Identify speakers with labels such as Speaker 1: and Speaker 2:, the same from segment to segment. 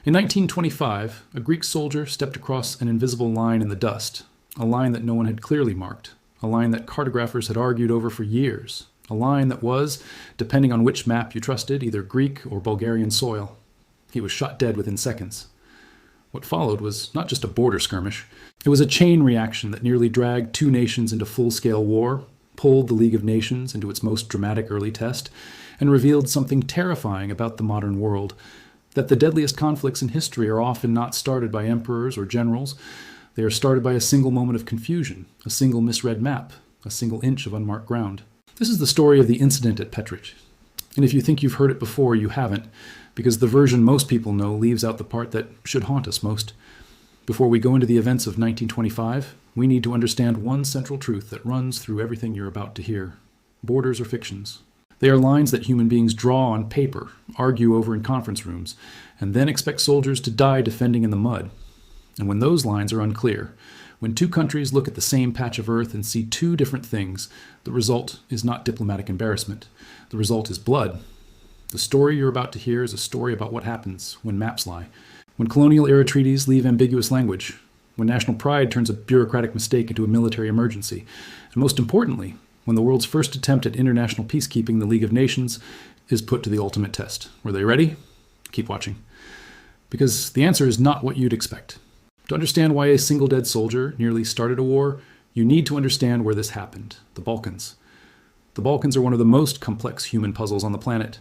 Speaker 1: In 1925, a Greek soldier stepped across an invisible line in the dust, a line that no one had clearly marked, a line that cartographers had argued over for years, a line that was, depending on which map you trusted, either Greek or Bulgarian soil. He was shot dead within seconds. What followed was not just a border skirmish. It was a chain reaction that nearly dragged two nations into full-scale war, pulled the League of Nations into its most dramatic early test, and revealed something terrifying about the modern world, that the deadliest conflicts in history are often not started by emperors or generals. They are started by a single moment of confusion, a single misread map, a single inch of unmarked ground. This is the story of the incident at Petrich. And if you think you've heard it before, you haven't, because the version most people know leaves out the part that should haunt us most. Before we go into the events of 1925, we need to understand one central truth that runs through everything you're about to hear. Borders are fictions. They are lines that human beings draw on paper, argue over in conference rooms, and then expect soldiers to die defending in the mud. And when those lines are unclear, when two countries look at the same patch of earth and see two different things, the result is not diplomatic embarrassment. The result is blood. The story you're about to hear is a story about what happens when maps lie, when colonial-era treaties leave ambiguous language, when national pride turns a bureaucratic mistake into a military emergency, and most importantly, when the world's first attempt at international peacekeeping, the League of Nations, is put to the ultimate test. Were they ready? Keep watching. Because the answer is not what you'd expect. To understand why a single dead soldier nearly started a war, you need to understand where this happened, the Balkans. The Balkans are one of the most complex human puzzles on the planet.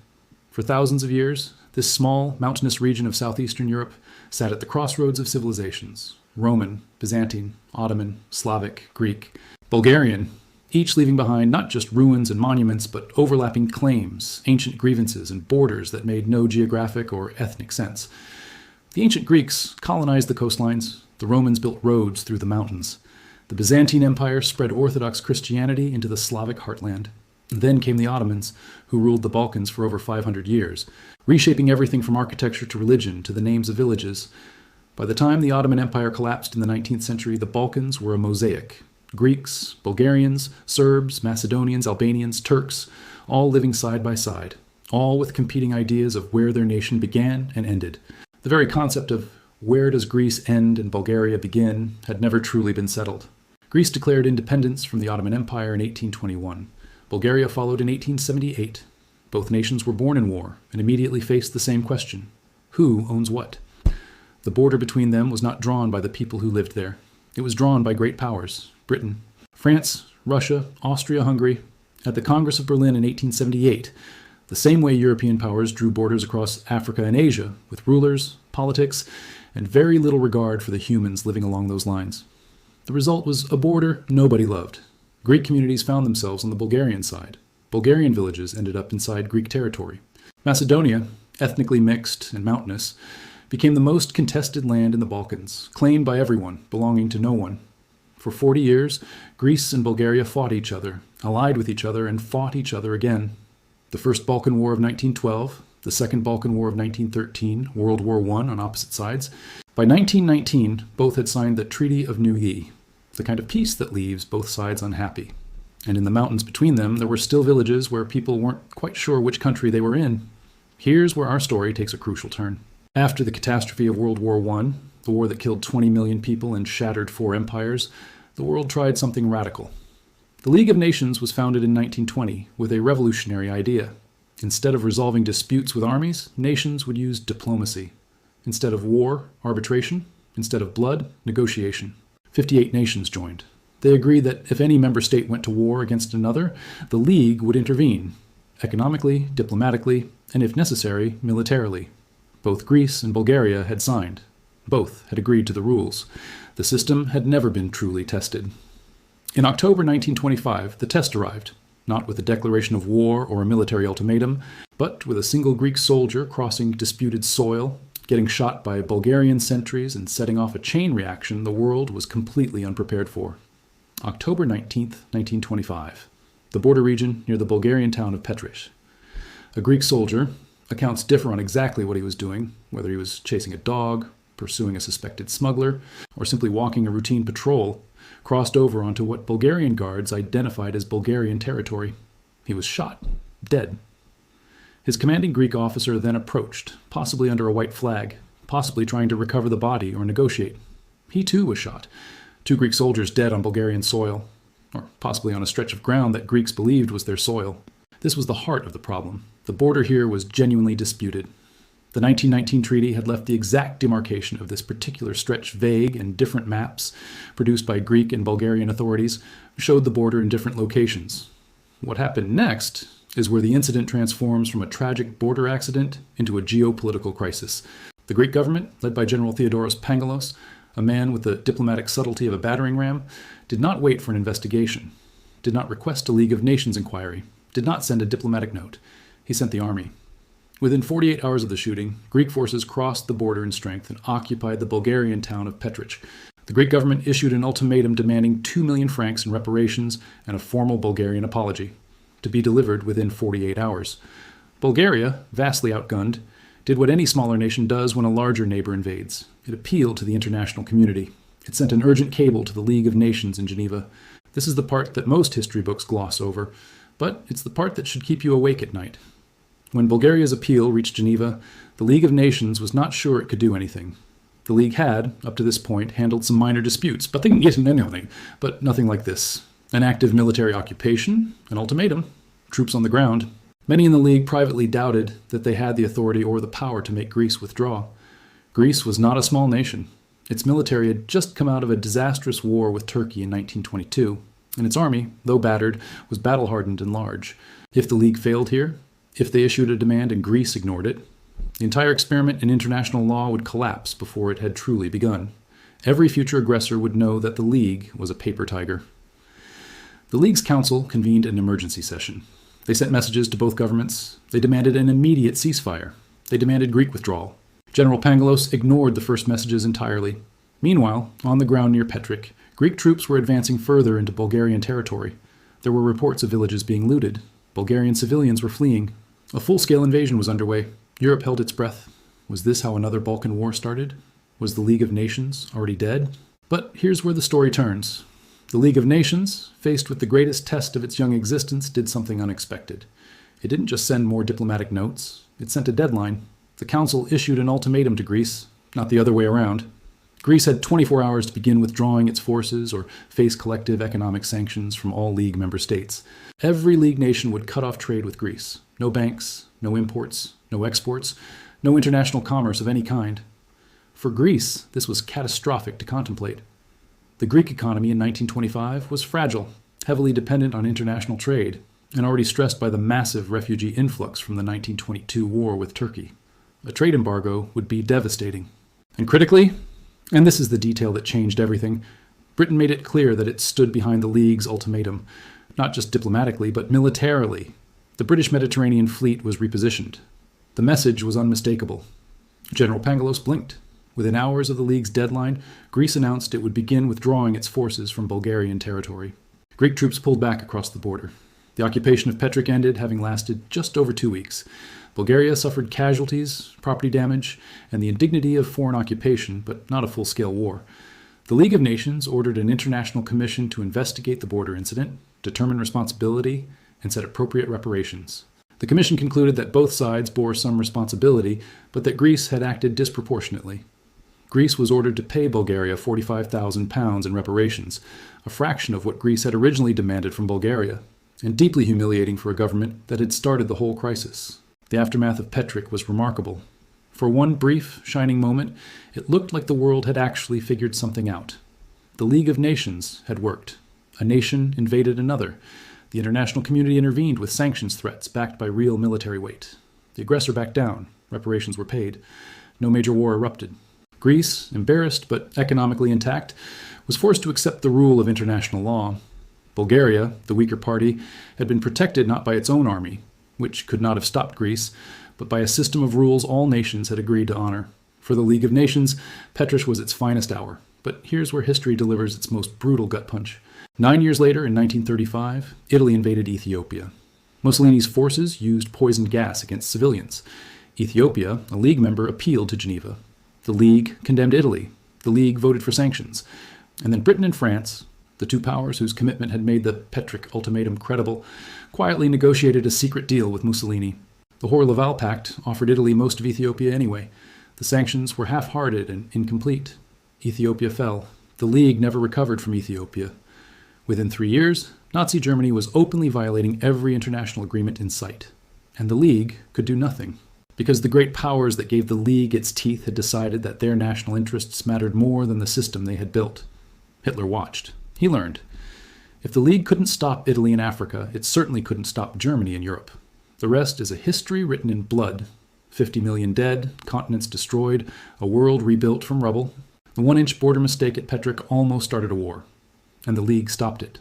Speaker 1: For thousands of years, this small, mountainous region of southeastern Europe sat at the crossroads of civilizations: Roman, Byzantine, Ottoman, Slavic, Greek, Bulgarian, each leaving behind not just ruins and monuments, but overlapping claims, ancient grievances, and borders that made no geographic or ethnic sense. The ancient Greeks colonized the coastlines. The Romans built roads through the mountains. The Byzantine Empire spread Orthodox Christianity into the Slavic heartland. Then came the Ottomans, who ruled the Balkans for over 500 years, reshaping everything from architecture to religion to the names of villages. By the time the Ottoman Empire collapsed in the 19th century, the Balkans were a mosaic. Greeks, Bulgarians, Serbs, Macedonians, Albanians, Turks, all living side by side, all with competing ideas of where their nation began and ended. The very concept of where does Greece end and Bulgaria begin had never truly been settled. Greece declared independence from the Ottoman Empire in 1821. Bulgaria followed in 1878. Both nations were born in war and immediately faced the same question: who owns what? The border between them was not drawn by the people who lived there. It was drawn by great powers: Britain, France, Russia, Austria-Hungary. At the Congress of Berlin in 1878, the same way European powers drew borders across Africa and Asia, with rulers, politics, and very little regard for the humans living along those lines. The result was a border nobody loved. Greek communities found themselves on the Bulgarian side. Bulgarian villages ended up inside Greek territory. Macedonia, ethnically mixed and mountainous, became the most contested land in the Balkans, claimed by everyone, belonging to no one. For 40 years, Greece and Bulgaria fought each other, allied with each other, and fought each other again. The First Balkan War of 1912, the Second Balkan War of 1913, World War I on opposite sides. By 1919, both had signed the Treaty of Neuilly, the kind of peace that leaves both sides unhappy. And in the mountains between them, there were still villages where people weren't quite sure which country they were in. Here's where our story takes a crucial turn. After the catastrophe of World War I, the war that killed 20 million people and shattered 4 empires, the world tried something radical. The League of Nations was founded in 1920 with a revolutionary idea. Instead of resolving disputes with armies, nations would use diplomacy. Instead of war, arbitration. Instead of blood, negotiation. 58 nations joined. They agreed that if any member state went to war against another, the League would intervene, economically, diplomatically, and if necessary, militarily. Both Greece and Bulgaria had signed. Both had agreed to the rules. The system had never been truly tested. In October 1925, the test arrived, not with a declaration of war or a military ultimatum, but with a single Greek soldier crossing disputed soil, getting shot by Bulgarian sentries and setting off a chain reaction the world was completely unprepared for. October 19th, 1925, the border region near the Bulgarian town of Petrich. A Greek soldier, accounts differ on exactly what he was doing, whether he was chasing a dog, pursuing a suspected smuggler, or simply walking a routine patrol, crossed over onto what Bulgarian guards identified as Bulgarian territory. He was shot, dead. His commanding Greek officer then approached, possibly under a white flag, possibly trying to recover the body or negotiate. He too was shot. 2 Greek soldiers dead on Bulgarian soil, or possibly on a stretch of ground that Greeks believed was their soil. This was the heart of the problem. The border here was genuinely disputed. The 1919 treaty had left the exact demarcation of this particular stretch vague, and different maps, produced by Greek and Bulgarian authorities, showed the border in different locations. What happened next is where the incident transforms from a tragic border accident into a geopolitical crisis. The Greek government, led by General Theodoros Pangalos, a man with the diplomatic subtlety of a battering ram, did not wait for an investigation, did not request a League of Nations inquiry, did not send a diplomatic note. He sent the army. Within 48 hours of the shooting, Greek forces crossed the border in strength and occupied the Bulgarian town of Petrich. The Greek government issued an ultimatum demanding 2 million francs in reparations and a formal Bulgarian apology, to be delivered within 48 hours. Bulgaria, vastly outgunned, did what any smaller nation does when a larger neighbor invades. It appealed to the international community. It sent an urgent cable to the League of Nations in Geneva. This is the part that most history books gloss over, but it's the part that should keep you awake at night. When Bulgaria's appeal reached Geneva, the League of Nations was not sure it could do anything. The League had, up to this point, handled some minor disputes, but they didn't get into anything, but nothing like this. An active military occupation, an ultimatum, troops on the ground. Many in the League privately doubted that they had the authority or the power to make Greece withdraw. Greece was not a small nation. Its military had just come out of a disastrous war with Turkey in 1922, and its army, though battered, was battle-hardened and large. If the League failed here, if they issued a demand and Greece ignored it, the entire experiment in international law would collapse before it had truly begun. Every future aggressor would know that the League was a paper tiger. The League's council convened an emergency session. They sent messages to both governments. They demanded an immediate ceasefire. They demanded Greek withdrawal. General Pangalos ignored the first messages entirely. Meanwhile, on the ground near Petrich, Greek troops were advancing further into Bulgarian territory. There were reports of villages being looted. Bulgarian civilians were fleeing. A full-scale invasion was underway. Europe held its breath. Was this how another Balkan war started? Was the League of Nations already dead? But here's where the story turns. The League of Nations, faced with the greatest test of its young existence, did something unexpected. It didn't just send more diplomatic notes. It sent a deadline. The Council issued an ultimatum to Greece, not the other way around. Greece had 24 hours to begin withdrawing its forces or face collective economic sanctions from all League member states. Every League nation would cut off trade with Greece. No banks, no imports, no exports, no international commerce of any kind. For Greece, this was catastrophic to contemplate. The Greek economy in 1925 was fragile, heavily dependent on international trade, and already stressed by the massive refugee influx from the 1922 war with Turkey. A trade embargo would be devastating. And critically, and this is the detail that changed everything, Britain made it clear that it stood behind the League's ultimatum, not just diplomatically, but militarily. The British Mediterranean fleet was repositioned. The message was unmistakable. General Pangalos blinked. Within hours of the League's deadline, Greece announced it would begin withdrawing its forces from Bulgarian territory. Greek troops pulled back across the border. The occupation of Petrich ended, having lasted just over 2 weeks. Bulgaria suffered casualties, property damage, and the indignity of foreign occupation, but not a full-scale war. The League of Nations ordered an international commission to investigate the border incident, determine responsibility, and set appropriate reparations. The commission concluded that both sides bore some responsibility, but that Greece had acted disproportionately. Greece was ordered to pay Bulgaria £45,000 in reparations, a fraction of what Greece had originally demanded from Bulgaria, and deeply humiliating for a government that had started the whole crisis. The aftermath of Petrich was remarkable. For one brief, shining moment, it looked like the world had actually figured something out. The League of Nations had worked. A nation invaded another. The international community intervened with sanctions threats backed by real military weight. The aggressor backed down. Reparations were paid. No major war erupted. Greece, embarrassed but economically intact, was forced to accept the rule of international law. Bulgaria, the weaker party, had been protected not by its own army, which could not have stopped Greece, but by a system of rules all nations had agreed to honor. For the League of Nations, Petrich was its finest hour. But here's where history delivers its most brutal gut punch. 9 years later, in 1935, Italy invaded Ethiopia. Mussolini's forces used poisoned gas against civilians. Ethiopia, a League member, appealed to Geneva. The League condemned Italy. The League voted for sanctions. And then Britain and France, the two powers whose commitment had made the Petrich ultimatum credible, quietly negotiated a secret deal with Mussolini. The Hoare-Laval Pact offered Italy most of Ethiopia anyway. The sanctions were half-hearted and incomplete. Ethiopia fell. The League never recovered from Ethiopia. Within 3 years, Nazi Germany was openly violating every international agreement in sight. And the League could do nothing. Because the great powers that gave the League its teeth had decided that their national interests mattered more than the system they had built. Hitler watched. He learned. If the League couldn't stop Italy and Africa, it certainly couldn't stop Germany and Europe. The rest is a history written in blood. 50 million dead, continents destroyed, a world rebuilt from rubble. The 1-inch border mistake at Petrick almost started a war, and the League stopped it.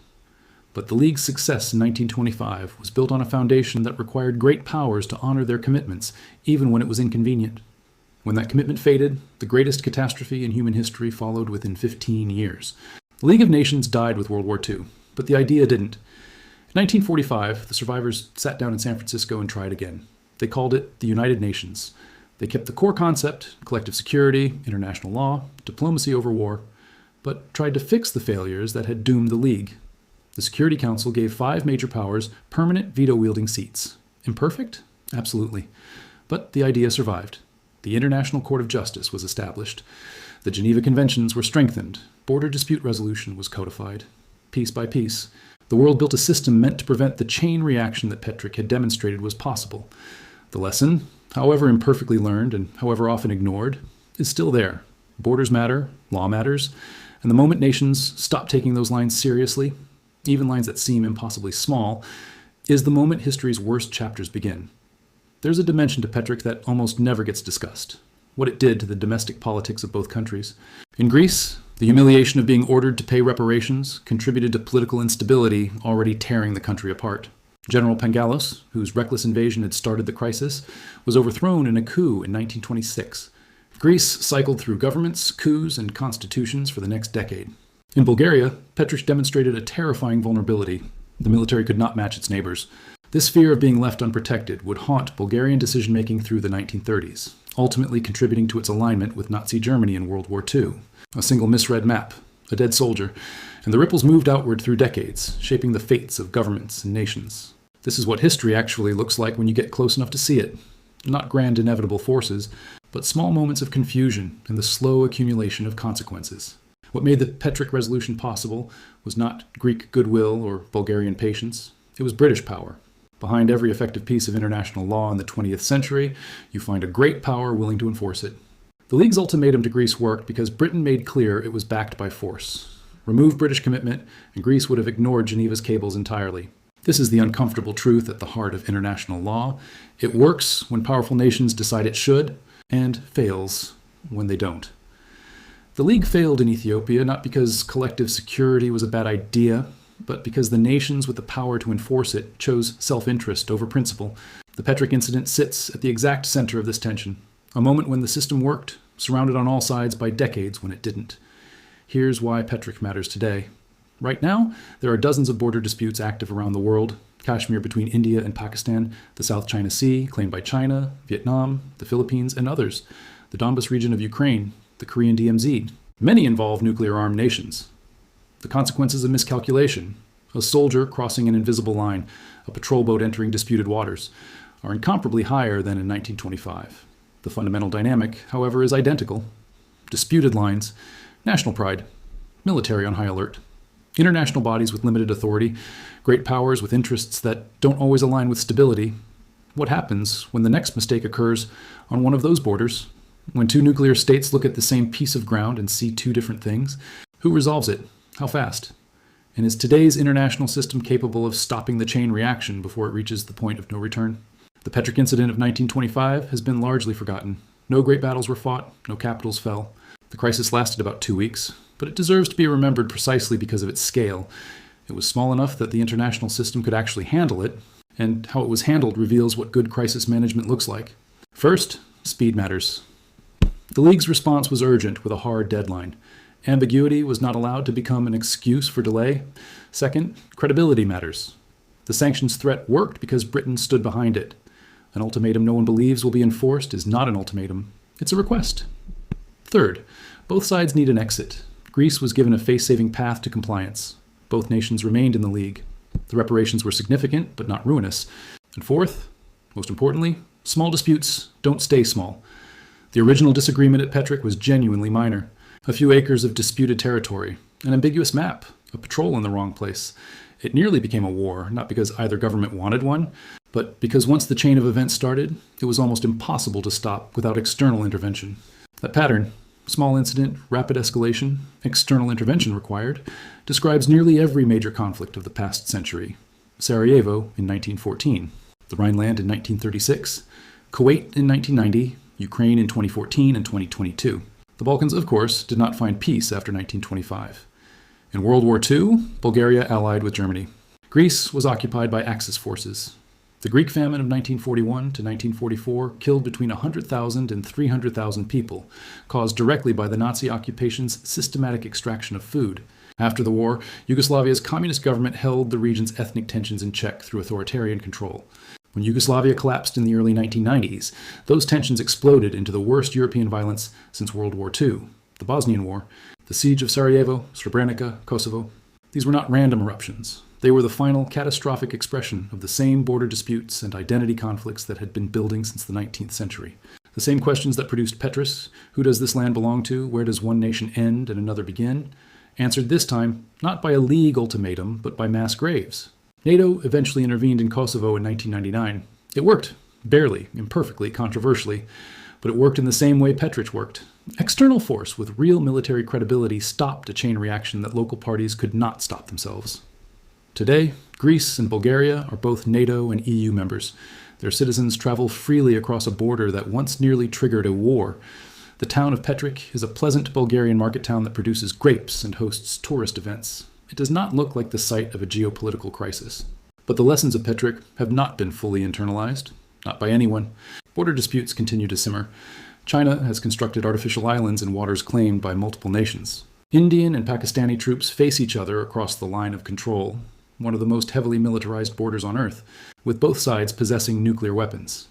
Speaker 1: But the League's success in 1925 was built on a foundation that required great powers to honor their commitments, even when it was inconvenient. When that commitment faded, the greatest catastrophe in human history followed within 15 years. The League of Nations died with World War II, but the idea didn't. In 1945, the survivors sat down in San Francisco and tried again. They called it the United Nations. They kept the core concept, collective security, international law, diplomacy over war, but tried to fix the failures that had doomed the League. The Security Council gave 5 major powers permanent veto-wielding seats. Imperfect? Absolutely. But the idea survived. The International Court of Justice was established. The Geneva Conventions were strengthened. Border dispute resolution was codified. Piece by piece, the world built a system meant to prevent the chain reaction that Petrick had demonstrated was possible. The lesson, however imperfectly learned and however often ignored, is still there. Borders matter, law matters, and the moment nations stop taking those lines seriously, even lines that seem impossibly small, is the moment history's worst chapters begin. There's a dimension to Petrick that almost never gets discussed, what it did to the domestic politics of both countries. In Greece, the humiliation of being ordered to pay reparations contributed to political instability already tearing the country apart. General Pengalos, whose reckless invasion had started the crisis, was overthrown in a coup in 1926. Greece cycled through governments, coups, and constitutions for the next decade. In Bulgaria, Petrick demonstrated a terrifying vulnerability. The military could not match its neighbors. This fear of being left unprotected would haunt Bulgarian decision-making through the 1930s, ultimately contributing to its alignment with Nazi Germany in World War II. A single misread map, a dead soldier, and the ripples moved outward through decades, shaping the fates of governments and nations. This is what history actually looks like when you get close enough to see it. Not grand inevitable forces, but small moments of confusion and the slow accumulation of consequences. What made the Petrick Resolution possible was not Greek goodwill or Bulgarian patience. It was British power. Behind every effective piece of international law in the 20th century, you find a great power willing to enforce it. The League's ultimatum to Greece worked because Britain made clear it was backed by force. Remove British commitment, and Greece would have ignored Geneva's cables entirely. This is the uncomfortable truth at the heart of international law. It works when powerful nations decide it should, and fails when they don't. The League failed in Ethiopia not because collective security was a bad idea, but because the nations with the power to enforce it chose self-interest over principle. The Petrick incident sits at the exact center of this tension, a moment when the system worked, surrounded on all sides by decades when it didn't. Here's why Petrick matters today. Right now, there are dozens of border disputes active around the world. Kashmir between India and Pakistan, the South China Sea, claimed by China, Vietnam, the Philippines, and others, the Donbas region of Ukraine, the Korean DMZ. Many involve nuclear-armed nations. The consequences of miscalculation, a soldier crossing an invisible line, a patrol boat entering disputed waters, are incomparably higher than in 1925. The fundamental dynamic, however, is identical. Disputed lines, national pride, military on high alert, international bodies with limited authority, great powers with interests that don't always align with stability. What happens when the next mistake occurs on one of those borders? When two nuclear states look at the same piece of ground and see two different things? Who resolves it? How fast? And is today's international system capable of stopping the chain reaction before it reaches the point of no return? The Petrick incident of 1925 has been largely forgotten. No great battles were fought, no capitals fell. The crisis lasted about 2 weeks, but it deserves to be remembered precisely because of its scale. It was small enough that the international system could actually handle it, and how it was handled reveals what good crisis management looks like. First, speed matters. The League's response was urgent with a hard deadline. Ambiguity was not allowed to become an excuse for delay. Second, credibility matters. The sanctions threat worked because Britain stood behind it. An ultimatum no one believes will be enforced is not an ultimatum. It's a request. Third, both sides need an exit. Greece was given a face-saving path to compliance. Both nations remained in the League. The reparations were significant, but not ruinous. And fourth, most importantly, small disputes don't stay small. The original disagreement at Petric was genuinely minor. A few acres of disputed territory, an ambiguous map, a patrol in the wrong place. It nearly became a war, not because either government wanted one, but because once the chain of events started, it was almost impossible to stop without external intervention. That pattern, small incident, rapid escalation, external intervention required, describes nearly every major conflict of the past century. Sarajevo in 1914, the Rhineland in 1936, Kuwait in 1990, Ukraine in 2014 and 2022. The Balkans, of course, did not find peace after 1925. In World War II, Bulgaria allied with Germany. Greece was occupied by Axis forces. The Greek famine of 1941 to 1944 killed between 100,000 and 300,000 people, caused directly by the Nazi occupation's systematic extraction of food. After the war, Yugoslavia's communist government held the region's ethnic tensions in check through authoritarian control. When Yugoslavia collapsed in the early 1990s, those tensions exploded into the worst European violence since World War II, the Bosnian War, the siege of Sarajevo, Srebrenica, Kosovo. These were not random eruptions. They were the final catastrophic expression of the same border disputes and identity conflicts that had been building since the 19th century. The same questions that produced Petrus, who does this land belong to, where does one nation end and another begin, answered this time not by a league ultimatum, but by mass graves. NATO eventually intervened in Kosovo in 1999. It worked, barely, imperfectly, controversially, but it worked in the same way Petric worked. External force with real military credibility stopped a chain reaction that local parties could not stop themselves. Today, Greece and Bulgaria are both NATO and EU members. Their citizens travel freely across a border that once nearly triggered a war. The town of Petric is a pleasant Bulgarian market town that produces grapes and hosts tourist events. It does not look like the site of a geopolitical crisis. But the lessons of Petric have not been fully internalized, not by anyone. Border disputes continue to simmer. China has constructed artificial islands in waters claimed by multiple nations. Indian and Pakistani troops face each other across the line of control, one of the most heavily militarized borders on Earth, with both sides possessing nuclear weapons.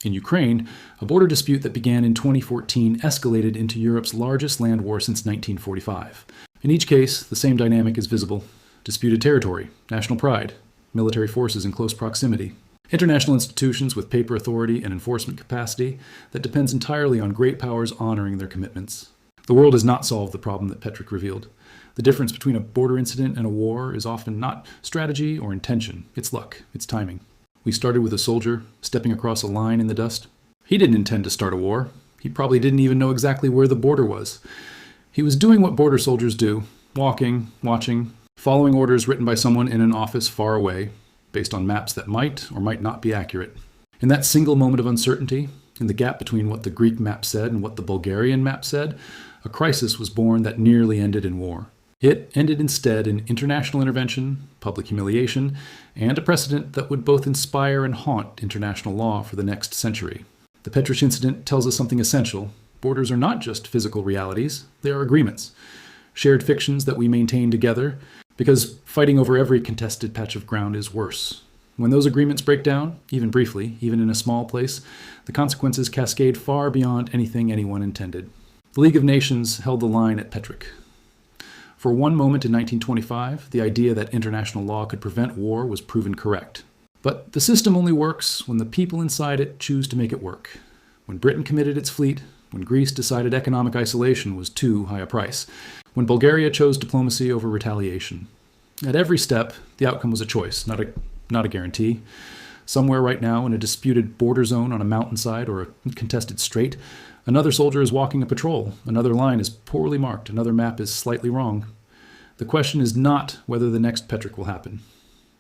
Speaker 1: In Ukraine, a border dispute that began in 2014 escalated into Europe's largest land war since 1945. In each case, the same dynamic is visible. Disputed territory, national pride, military forces in close proximity, international institutions with paper authority and enforcement capacity that depends entirely on great powers honoring their commitments. The world has not solved the problem that Petric revealed. The difference between a border incident and a war is often not strategy or intention. It's luck. It's timing. We started with a soldier stepping across a line in the dust. He didn't intend to start a war. He probably didn't even know exactly where the border was. He was doing what border soldiers do, walking, watching, following orders written by someone in an office far away, based on maps that might or might not be accurate. In that single moment of uncertainty, in the gap between what the Greek map said and what the Bulgarian map said, a crisis was born that nearly ended in war. It ended instead in international intervention, public humiliation, and a precedent that would both inspire and haunt international law for the next century. The Petric incident tells us something essential. Borders are not just physical realities, they are agreements, shared fictions that we maintain together, because fighting over every contested patch of ground is worse. When those agreements break down, even briefly, even in a small place, the consequences cascade far beyond anything anyone intended. The League of Nations held the line at Petric. For one moment in 1925, the idea that international law could prevent war was proven correct. But the system only works when the people inside it choose to make it work. When Britain committed its fleet, when Greece decided economic isolation was too high a price, when Bulgaria chose diplomacy over retaliation. At every step, the outcome was a choice, not a guarantee. Somewhere right now in a disputed border zone on a mountainside or a contested strait, another soldier is walking a patrol, another line is poorly marked, another map is slightly wrong. The question is not whether the next Petric will happen.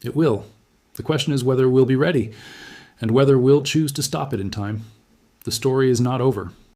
Speaker 1: It will. The question is whether we'll be ready, and whether we'll choose to stop it in time. The story is not over.